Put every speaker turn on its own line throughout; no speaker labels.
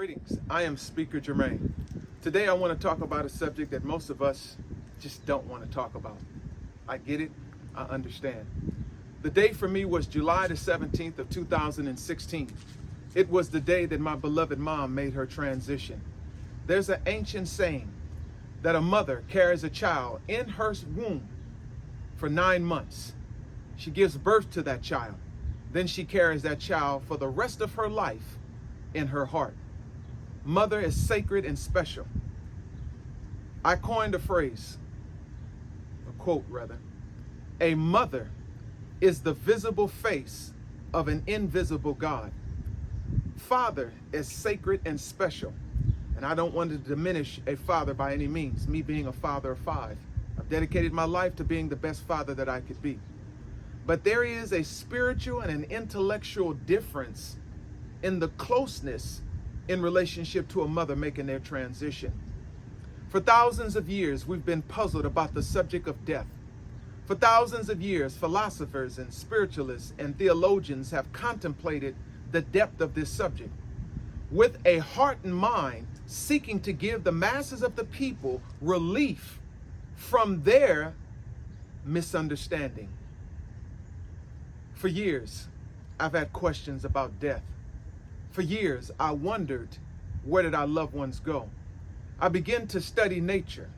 Greetings, I am Speaker Jermaine. Today I want to talk about a subject that most of us just don't want to talk about. I get it, I understand. The day for me was July the 17th of 2016. It was the day that my beloved mom made her transition. There's an ancient saying that a mother carries a child in her womb for 9 months. She gives birth to that child. Then she carries that child for the rest of her life in her heart. Mother is sacred and special. I coined a phrase, a quote rather. A mother is the visible face of an invisible God. Father is sacred and special. And I don't want to diminish a father by any means, me being a father of 5. I've dedicated my life to being the best father that I could be. But there is a spiritual and an intellectual difference in the closeness in relationship to a mother making their transition. For thousands of years, we've been puzzled about the subject of death. For thousands of years, philosophers and spiritualists and theologians have contemplated the depth of this subject, with a heart and mind seeking to give the masses of the people relief from their misunderstanding. For years, I've had questions about death. For years, I wondered, where did our loved ones go? I began to study nature.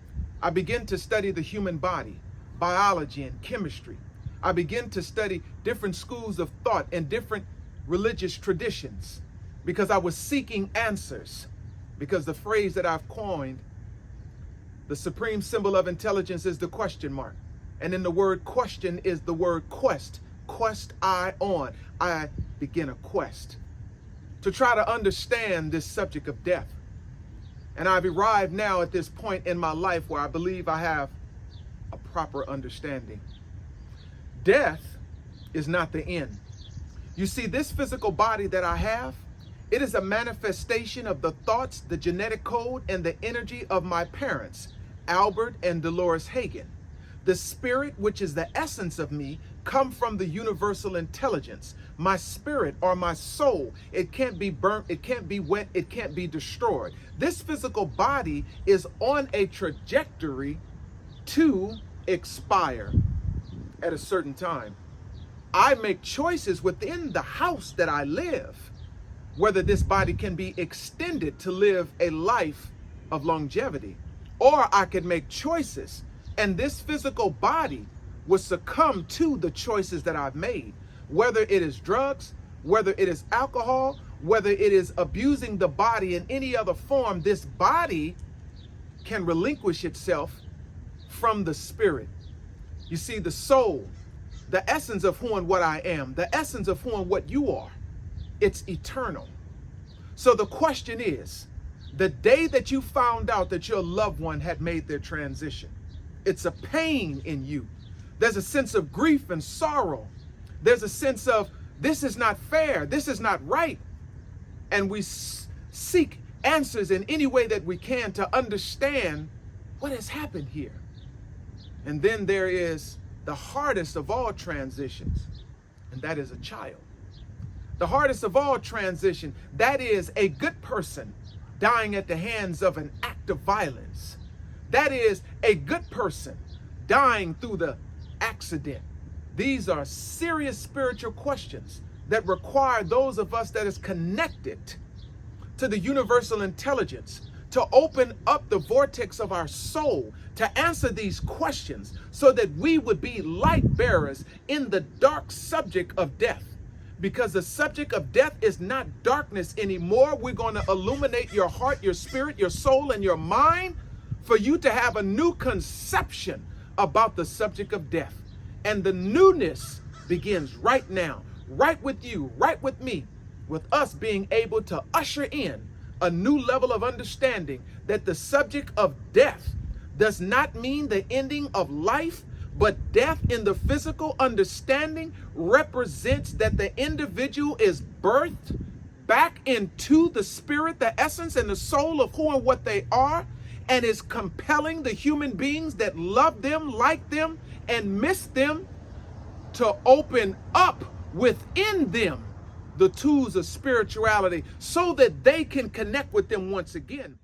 I began to study the human body, biology and chemistry. I began to study different schools of thought and different religious traditions because I was seeking answers. Because the phrase that I've coined, the supreme symbol of intelligence is the question mark. And in the word question is the word quest. Quest I on. I begin a quest to try to understand this subject of death. And I've arrived now at this point in my life where I believe I have a proper understanding. Death is not the end. You see, this physical body that I have, it is a manifestation of the thoughts, the genetic code, and the energy of my parents, Albert and Dolores Hagen. The spirit, which is the essence of me, come from the universal intelligence. My spirit or my soul, it can't be burnt, it can't be wet, it can't be destroyed. This physical body is on a trajectory to expire at a certain time. I make choices within the house that I live, whether this body can be extended to live a life of longevity, or I could make choices and this physical body will succumb to the choices that I've made, whether it is drugs, whether it is alcohol, whether it is abusing the body in any other form. This body can relinquish itself from the spirit. You see, the soul, the essence of who and what I am, the essence of who and what you are, it's eternal. So the question is, the day that you found out that your loved one had made their transition, it's a pain in you. There's a sense of grief and sorrow. There's a sense of, this is not fair, this is not right. And we seek answers in any way that we can to understand what has happened here. And then there is the hardest of all transitions, and that is a child. The hardest of all transition, that is a good person dying at the hands of an act of violence. That is a good person dying through the accident. These are serious spiritual questions that require those of us that is connected to the universal intelligence to open up the vortex of our soul to answer these questions so that we would be light bearers in the dark subject of death. Because the subject of death is not darkness anymore. We're going to illuminate your heart, your spirit, your soul, and your mind for you to have a new conception about the subject of death. And the newness begins right now, right with you, right with me, with us being able to usher in a new level of understanding that the subject of death does not mean the ending of life, but death in the physical understanding represents that the individual is birthed back into the spirit, the essence, and the soul of who and what they are, and is compelling the human beings that love them, like them, and miss them to open up within them the tools of spirituality so that they can connect with them once again.